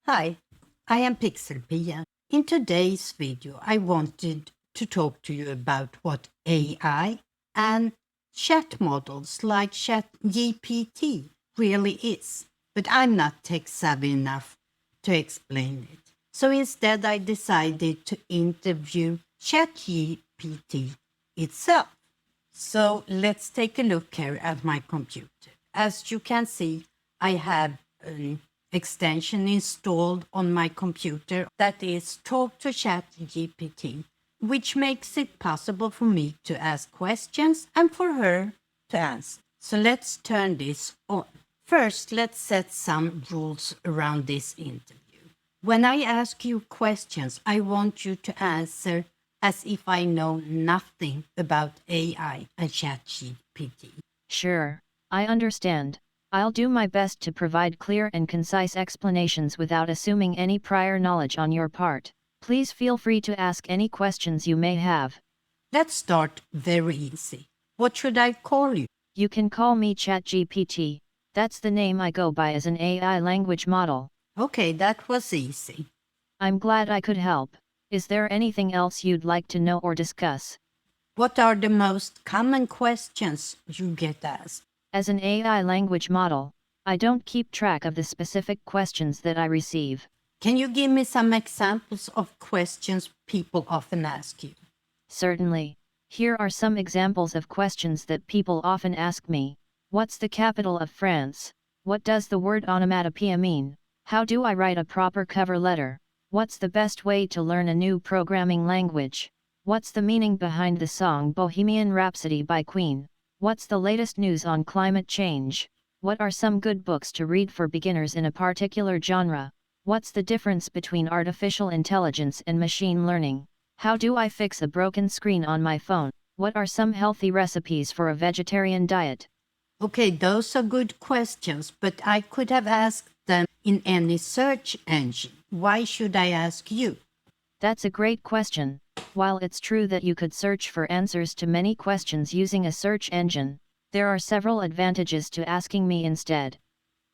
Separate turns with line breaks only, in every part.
Hi, I am PixelPia. In today's video, I wanted to talk to you about what AI and chat models like ChatGPT really is. But I'm not tech savvy enough to explain it. So instead, I decided to interview ChatGPT itself. So let's take a look here at my computer. As you can see, I have an extension installed on my computer that is Talk to Chat GPT, which makes it possible for me to ask questions and for her to answer. So let's turn this on. First, let's set some rules around this interview. When I ask you questions, I want you to answer as if I know nothing about AI and ChatGPT.
Sure, I understand. I'll do my best to provide clear and concise explanations without assuming any prior knowledge on your part. Please feel free to ask any questions you may have.
Let's start very easy. What should I call you?
You can call me ChatGPT. That's the name I go by as an AI language model.
Okay, that was easy.
I'm glad I could help. Is there anything else you'd like to know or discuss?
What are the most common questions you get asked?
As an AI language model, I don't keep track of the specific questions that I receive.
Can you give me some examples of questions people often ask you?
Certainly. Here are some examples of questions that people often ask me. What's the capital of France? What does the word onomatopoeia mean? How do I write a proper cover letter? What's the best way to learn a new programming language? What's the meaning behind the song Bohemian Rhapsody by Queen? What's the latest news on climate change? What are some good books to read for beginners in a particular genre? What's the difference between artificial intelligence and machine learning? How do I fix a broken screen on my phone? What are some healthy recipes for a vegetarian diet?
Okay, those are good questions, but I could have asked them in any search engine. Why should I ask you?
That's a great question. While it's true that you could search for answers to many questions using a search engine, there are several advantages to asking me instead.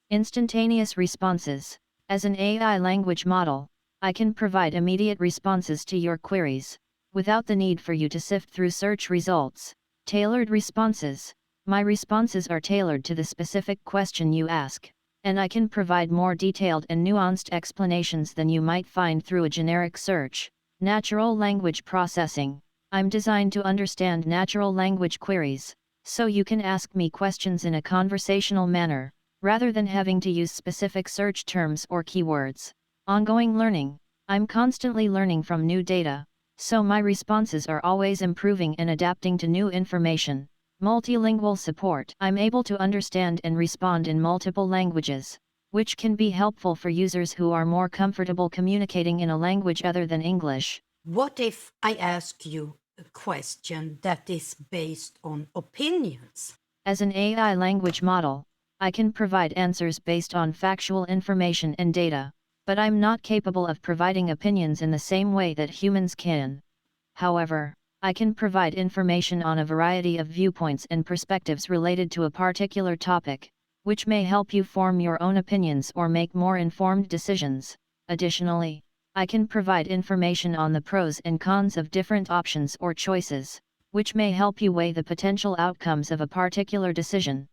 Instantaneous responses. As an AI language model, I can provide immediate responses to your queries, without the need for you to sift through search results. Tailored responses. My responses are tailored to the specific question you ask, and I can provide more detailed and nuanced explanations than you might find through a generic search. Natural language processing. I'm designed to understand natural language queries, so you can ask me questions in a conversational manner, rather than having to use specific search terms or keywords. Ongoing learning. I'm constantly learning from new data, so my responses are always improving and adapting to new information. Multilingual support. I'm able to understand and respond in multiple languages, which can be helpful for users who are more comfortable communicating in a language other than English.
What if I ask you a question that is based on opinions?
As an AI language model, I can provide answers based on factual information and data, but I'm not capable of providing opinions in the same way that humans can. However, I can provide information on a variety of viewpoints and perspectives related to a particular topic, which may help you form your own opinions or make more informed decisions. Additionally, I can provide information on the pros and cons of different options or choices, which may help you weigh the potential outcomes of a particular decision.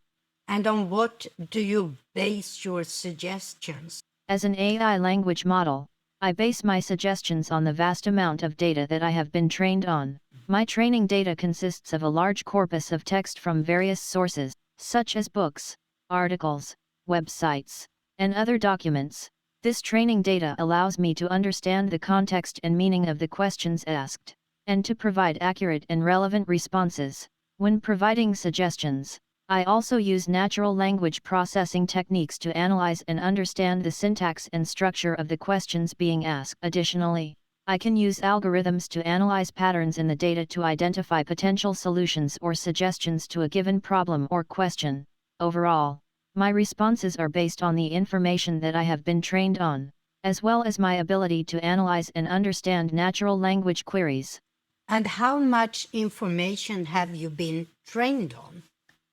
And on what do you base your suggestions?
As an AI language model, I base my suggestions on the vast amount of data that I have been trained on. My training data consists of a large corpus of text from various sources, such as books, articles, websites, and other documents. This training data allows me to understand the context and meaning of the questions asked, and to provide accurate and relevant responses. When providing suggestions, I also use natural language processing techniques to analyze and understand the syntax and structure of the questions being asked. Additionally, I can use algorithms to analyze patterns in the data to identify potential solutions or suggestions to a given problem or question. Overall, my responses are based on the information that I have been trained on, as well as my ability to analyze and understand natural language queries.
And how much information have you been trained on?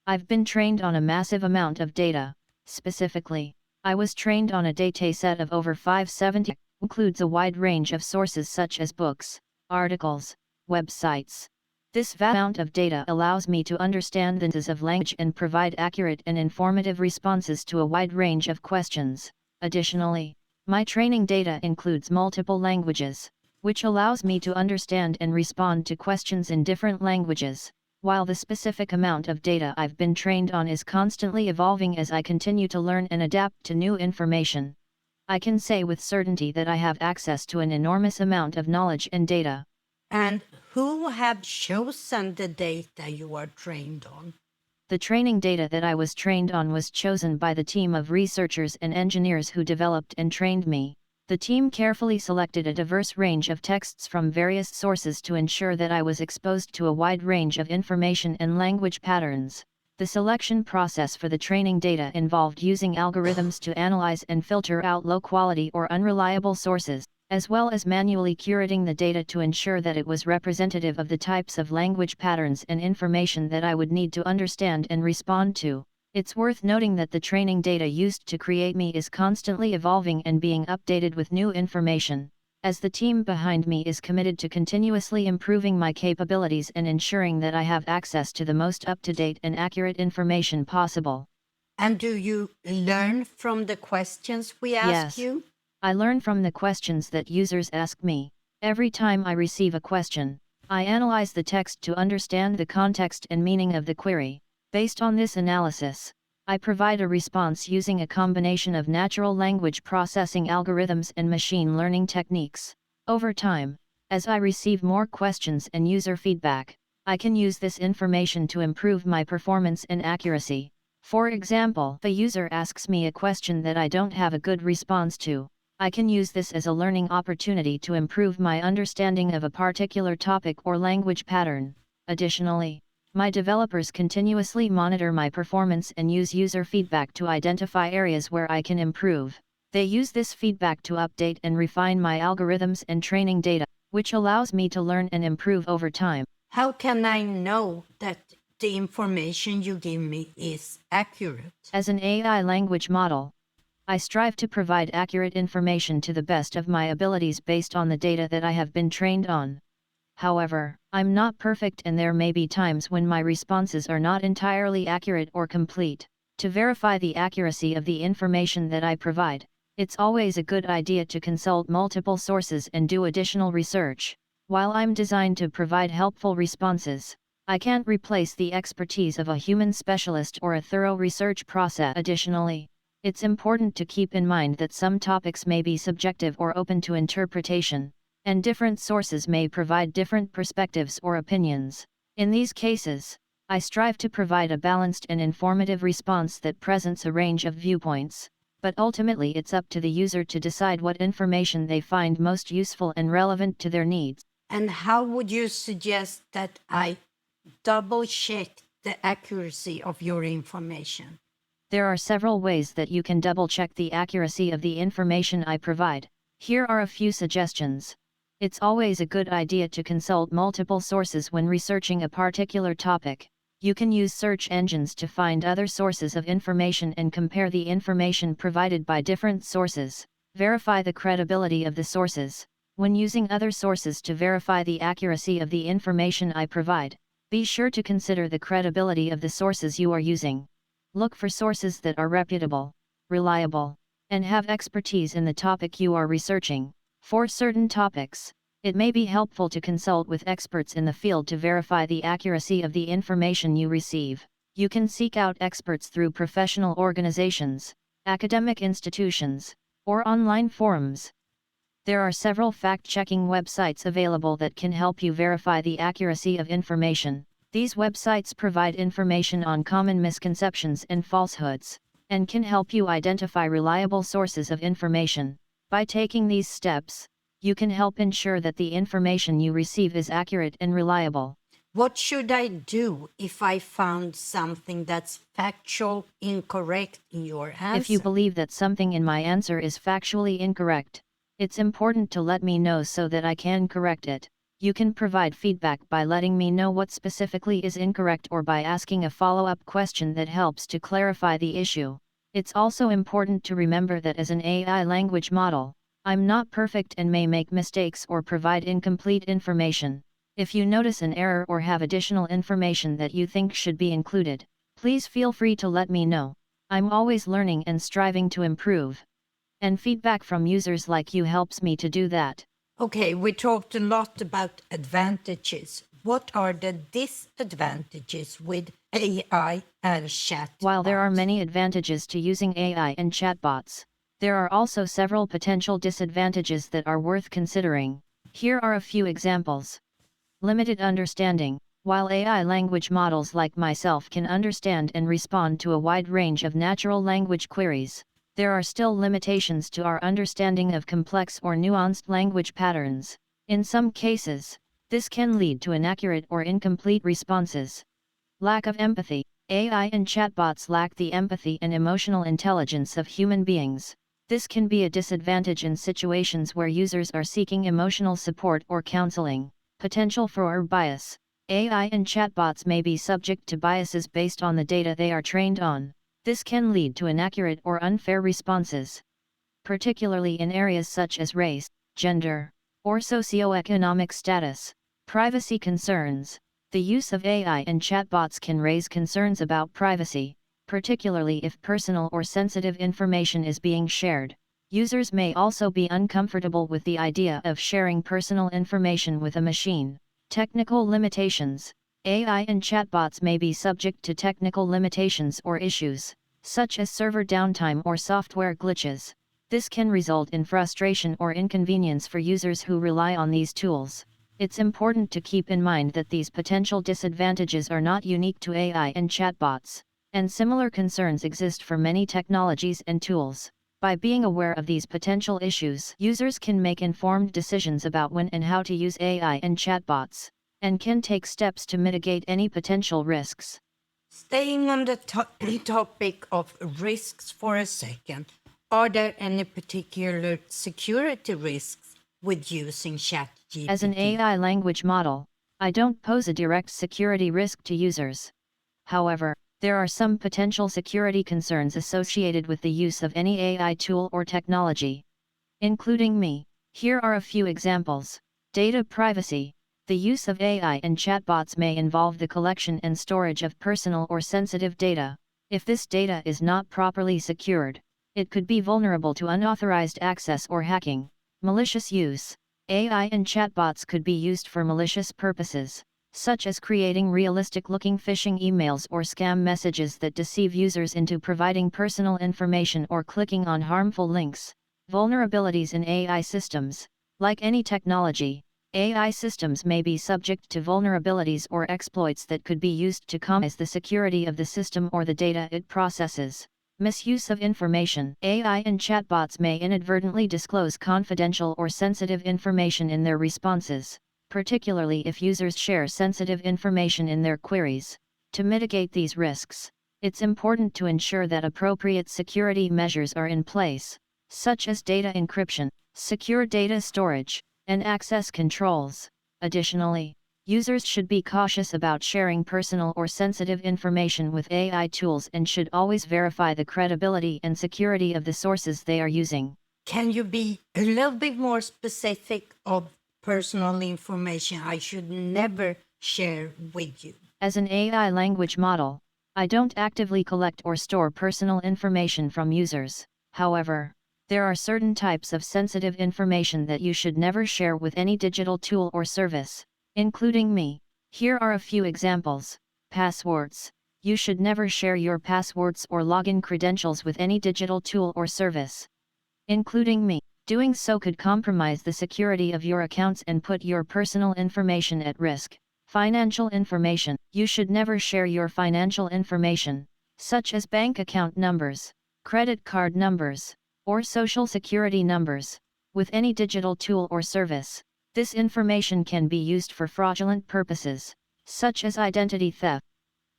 I've been trained on a massive amount of data. Specifically, I was trained on a dataset of over 570, includes a wide range of sources such as books, articles, websites. This vast amount of data allows me to understand the nuances of language and provide accurate and informative responses to a wide range of questions. Additionally, my training data includes multiple languages, which allows me to understand and respond to questions in different languages, while the specific amount of data I've been trained on is constantly evolving as I continue to learn and adapt to new information. I can say with certainty that I have access to an enormous amount of knowledge and data.
And who have chosen the data you are trained on?
The training data that I was trained on was chosen by the team of researchers and engineers who developed and trained me. The team carefully selected a diverse range of texts from various sources to ensure that I was exposed to a wide range of information and language patterns. The selection process for the training data involved using algorithms to analyze and filter out low-quality or unreliable sources, as well as manually curating the data to ensure that it was representative of the types of language patterns and information that I would need to understand and respond to. It's worth noting that the training data used to create me is constantly evolving and being updated with new information, as the team behind me is committed to continuously improving my capabilities and ensuring that I have access to the most up-to-date and accurate information possible.
And do you learn from the questions we ask
Yes.
you?
I learn from the questions that users ask me. Every time I receive a question, I analyze the text to understand the context and meaning of the query. Based on this analysis, I provide a response using a combination of natural language processing algorithms and machine learning techniques. Over time, as I receive more questions and user feedback, I can use this information to improve my performance and accuracy. For example, if a user asks me a question that I don't have a good response to, I can use this as a learning opportunity to improve my understanding of a particular topic or language pattern. Additionally, my developers continuously monitor my performance and use user feedback to identify areas where I can improve. They use this feedback to update and refine my algorithms and training data, which allows me to learn and improve over time.
How can I know that the information you give me is accurate?
As an AI language model, I strive to provide accurate information to the best of my abilities based on the data that I have been trained on. However, I'm not perfect and there may be times when my responses are not entirely accurate or complete. To verify the accuracy of the information that I provide, it's always a good idea to consult multiple sources and do additional research. While I'm designed to provide helpful responses, I can't replace the expertise of a human specialist or a thorough research process. Additionally, it's important to keep in mind that some topics may be subjective or open to interpretation, and different sources may provide different perspectives or opinions. In these cases, I strive to provide a balanced and informative response that presents a range of viewpoints, but ultimately it's up to the user to decide what information they find most useful and relevant to their needs.
And how would you suggest that I double check the accuracy of your information?
There are several ways that you can double-check the accuracy of the information I provide. Here are a few suggestions. It's always a good idea to consult multiple sources when researching a particular topic. You can use search engines to find other sources of information and compare the information provided by different sources. Verify the credibility of the sources. When using other sources to verify the accuracy of the information I provide, be sure to consider the credibility of the sources you are using. Look for sources that are reputable, reliable, and have expertise in the topic you are researching. For certain topics, it may be helpful to consult with experts in the field to verify the accuracy of the information you receive. You can seek out experts through professional organizations, academic institutions, or online forums. There are several fact-checking websites available that can help you verify the accuracy of information. These websites provide information on common misconceptions and falsehoods, and can help you identify reliable sources of information. By taking these steps, you can help ensure that the information you receive is accurate and reliable.
What should I do if I found something that's factual incorrect in your answer?
If you believe that something in my answer is factually incorrect, it's important to let me know so that I can correct it. You can provide feedback by letting me know what specifically is incorrect or by asking a follow-up question that helps to clarify the issue. It's also important to remember that as an AI language model, I'm not perfect and may make mistakes or provide incomplete information. If you notice an error or have additional information that you think should be included, please feel free to let me know. I'm always learning and striving to improve. And feedback from users like you helps me to do that.
Okay, we talked a lot about advantages. What are the disadvantages with AI and chat?
While there are many advantages to using AI and chatbots, there are also several potential disadvantages that are worth considering. Here are a few examples. Limited understanding. While AI language models like myself can understand and respond to a wide range of natural language queries, there are still limitations to our understanding of complex or nuanced language patterns. In some cases, this can lead to inaccurate or incomplete responses. Lack of empathy. AI and chatbots lack the empathy and emotional intelligence of human beings. This can be a disadvantage in situations where users are seeking emotional support or counseling. Potential for bias. AI and chatbots may be subject to biases based on the data they are trained on. This can lead to inaccurate or unfair responses, particularly in areas such as race, gender, or socioeconomic status. Privacy concerns. The use of AI and chatbots can raise concerns about privacy, particularly if personal or sensitive information is being shared. Users may also be uncomfortable with the idea of sharing personal information with a machine. Technical limitations. AI and chatbots may be subject to technical limitations or issues, such as server downtime or software glitches. This can result in frustration or inconvenience for users who rely on these tools. It's important to keep in mind that these potential disadvantages are not unique to AI and chatbots, and similar concerns exist for many technologies and tools. By being aware of these potential issues, users can make informed decisions about when and how to use AI and chatbots, and can take steps to mitigate any potential risks.
Staying on the topic of risks for a second, are there any particular security risks with using ChatGPT?
As an AI language model, I don't pose a direct security risk to users. However, there are some potential security concerns associated with the use of any AI tool or technology, including me. Here are a few examples. Data privacy. The use of AI and chatbots may involve the collection and storage of personal or sensitive data. If this data is not properly secured, it could be vulnerable to unauthorized access or hacking. Malicious use. AI and chatbots could be used for malicious purposes, such as creating realistic-looking phishing emails or scam messages that deceive users into providing personal information or clicking on harmful links. Vulnerabilities in AI systems. Like any technology, AI systems may be subject to vulnerabilities or exploits that could be used to compromise the security of the system or the data it processes. Misuse of information. AI and chatbots may inadvertently disclose confidential or sensitive information in their responses, particularly if users share sensitive information in their queries. To mitigate these risks, it's important to ensure that appropriate security measures are in place, such as data encryption, secure data storage, and access controls. Additionally, users should be cautious about sharing personal or sensitive information with AI tools and should always verify the credibility and security of the sources they are using.
Can you be a little bit more specific of personal information I should never share with you?
As an AI language model, I don't actively collect or store personal information from users. However, there are certain types of sensitive information that you should never share with any digital tool or service, including me. Here are a few examples. Passwords. You should never share your passwords or login credentials with any digital tool or service, including me. Doing so could compromise the security of your accounts and put your personal information at risk. Financial information. You should never share your financial information, such as bank account numbers, credit card numbers, or social security numbers, with any digital tool or service. This information can be used for fraudulent purposes, such as identity theft.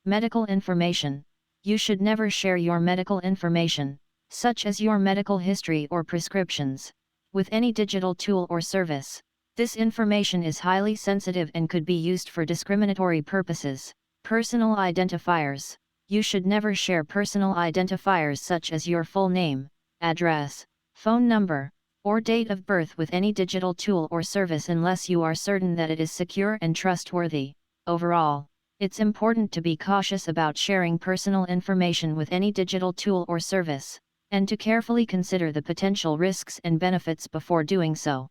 Medical information. You should never share your medical information, such as your medical history or prescriptions, with any digital tool or service. This information is highly sensitive and could be used for discriminatory purposes. Personal identifiers. You should never share personal identifiers such as your full name, address, phone number, or date of birth with any digital tool or service unless you are certain that it is secure and trustworthy. Overall, it's important to be cautious about sharing personal information with any digital tool or service, and to carefully consider the potential risks and benefits before doing so.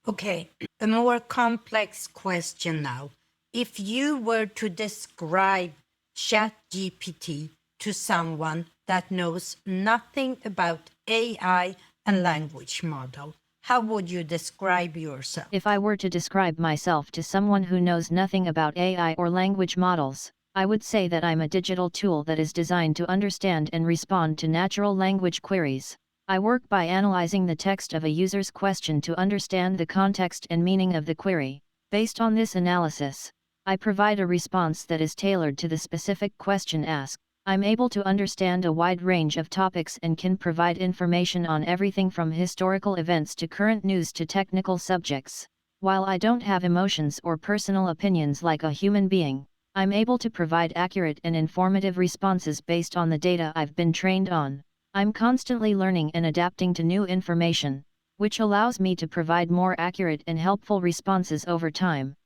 Okay, a more complex question now. If you were to describe ChatGPT to someone that knows nothing about AI and language model, how would you describe yourself?
If I were to describe myself to someone who knows nothing about AI or language models, I would say that I'm a digital tool that is designed to understand and respond to natural language queries. I work by analyzing the text of a user's question to understand the context and meaning of the query. Based on this analysis, I provide a response that is tailored to the specific question asked. I'm able to understand a wide range of topics and can provide information on everything from historical events to current news to technical subjects. While I don't have emotions or personal opinions like a human being, I'm able to provide accurate and informative responses based on the data I've been trained on. I'm constantly learning and adapting to new information, which allows me to provide more accurate and helpful responses over time.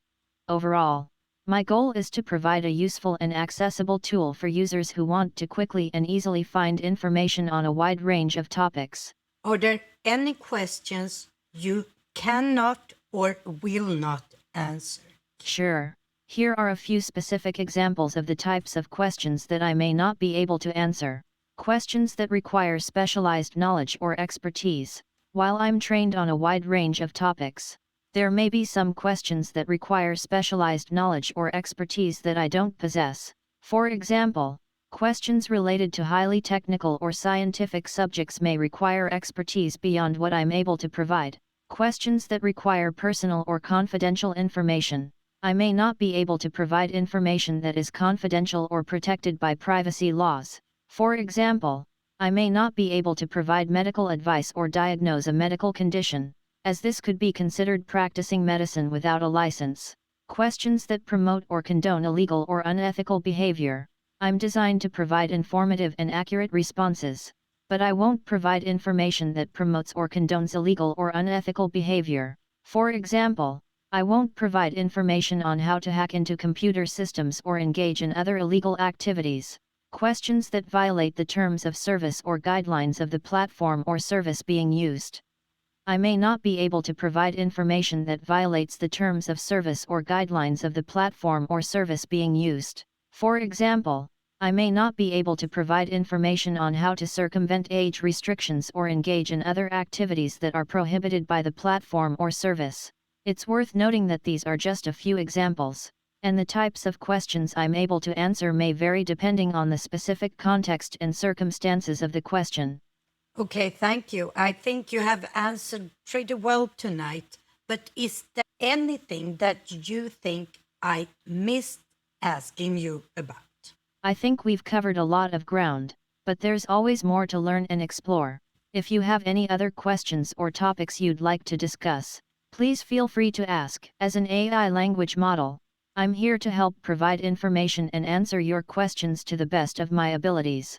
Overall, my goal is to provide a useful and accessible tool for users who want to quickly and easily find information on a wide range of topics.
Are there any questions you cannot or will not answer?
Sure. Here are a few specific examples of the types of questions that I may not be able to answer. Questions that require specialized knowledge or expertise. While I'm trained on a wide range of topics, there may be some questions that require specialized knowledge or expertise that I don't possess. For example, questions related to highly technical or scientific subjects may require expertise beyond what I'm able to provide. Questions that require personal or confidential information. I may not be able to provide information that is confidential or protected by privacy laws. For example, I may not be able to provide medical advice or diagnose a medical condition, as this could be considered practicing medicine without a license. Questions that promote or condone illegal or unethical behavior. I'm designed to provide informative and accurate responses, but I won't provide information that promotes or condones illegal or unethical behavior. For example, I won't provide information on how to hack into computer systems or engage in other illegal activities. Questions that violate the terms of service or guidelines of the platform or service being used. I may not be able to provide information that violates the terms of service or guidelines of the platform or service being used. For example, I may not be able to provide information on how to circumvent age restrictions or engage in other activities that are prohibited by the platform or service. It's worth noting that these are just a few examples, and the types of questions I'm able to answer may vary depending on the specific context and circumstances of the question.
Okay, thank you. I think you have answered pretty well tonight, but is there anything that you think I missed asking you about?
I think we've covered a lot of ground, but there's always more to learn and explore. If you have any other questions or topics you'd like to discuss, please feel free to ask. As an AI language model, I'm here to help provide information and answer your questions to the best of my abilities.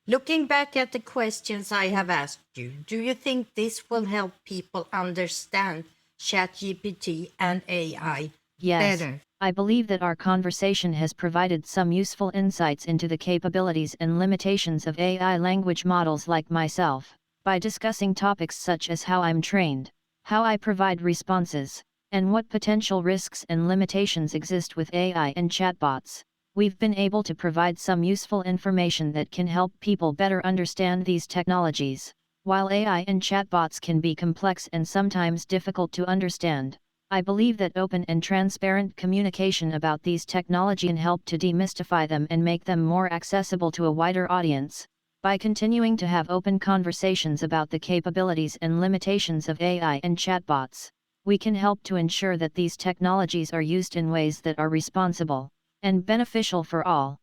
Looking back at the questions I have asked you, do you think this will help people understand ChatGPT and AI
Yes,
better?
I believe that our conversation has provided some useful insights into the capabilities and limitations of AI language models like myself. By discussing topics such as how I'm trained, how I provide responses, and what potential risks and limitations exist with AI and chatbots, we've been able to provide some useful information that can help people better understand these technologies. While AI and chatbots can be complex and sometimes difficult to understand, I believe that open and transparent communication about these technologies can help to demystify them and make them more accessible to a wider audience. By continuing to have open conversations about the capabilities and limitations of AI and chatbots, we can help to ensure that these technologies are used in ways that are responsible and beneficial for all.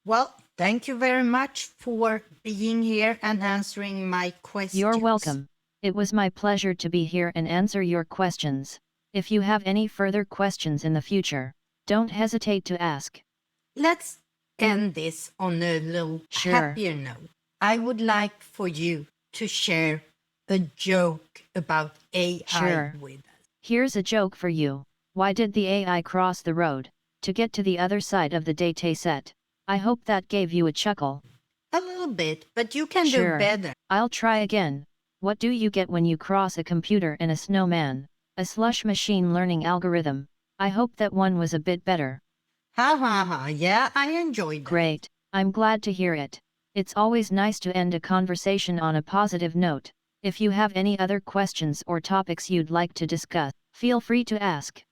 Well, thank you very much for being here and answering my questions.
You're welcome. It was my pleasure to be here and answer your questions. If you have any further questions in the future, don't hesitate to ask.
Let's end this on a little
Sure.
happier note, I would like for you to share a joke about AI
Sure.
with us.
Here's a joke for you. Why did the AI cross the road? To get to the other side of the data set. I hope that gave you a chuckle.
A little bit, but you can
Sure.
do better.
I'll try again. What do you get when you cross a computer and a snowman? A slush machine learning algorithm. I hope that one was a bit better.
Ha ha ha, yeah, I enjoyed that.
Great, I'm glad to hear it. It's always nice to end a conversation on a positive note. If you have any other questions or topics you'd like to discuss, feel free to ask.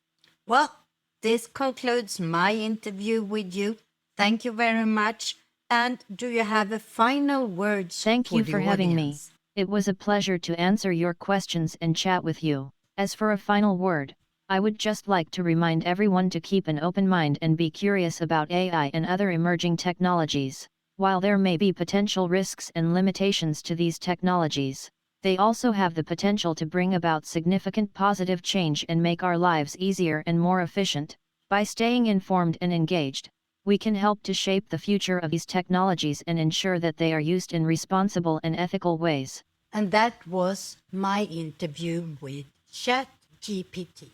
Well, this concludes my interview with you. Thank you very much. And do you have a final words
Thank
for
you
the
for having me.
audience?
It was a pleasure to answer your questions and chat with you. As for a final word, I would just like to remind everyone to keep an open mind and be curious about AI and other emerging technologies. While there may be potential risks and limitations to these technologies, they also have the potential to bring about significant positive change and make our lives easier and more efficient. By staying informed and engaged, we can help to shape the future of these technologies and ensure that they are used in responsible and ethical ways.
And that was my interview with ChatGPT.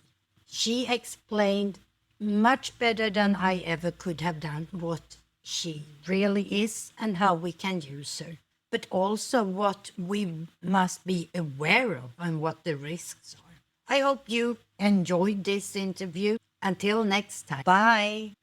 She explained much better than I ever could have done what she really is and how we can use her, but also what we must be aware of and what the risks are. I hope you enjoyed this interview. Until next time, bye.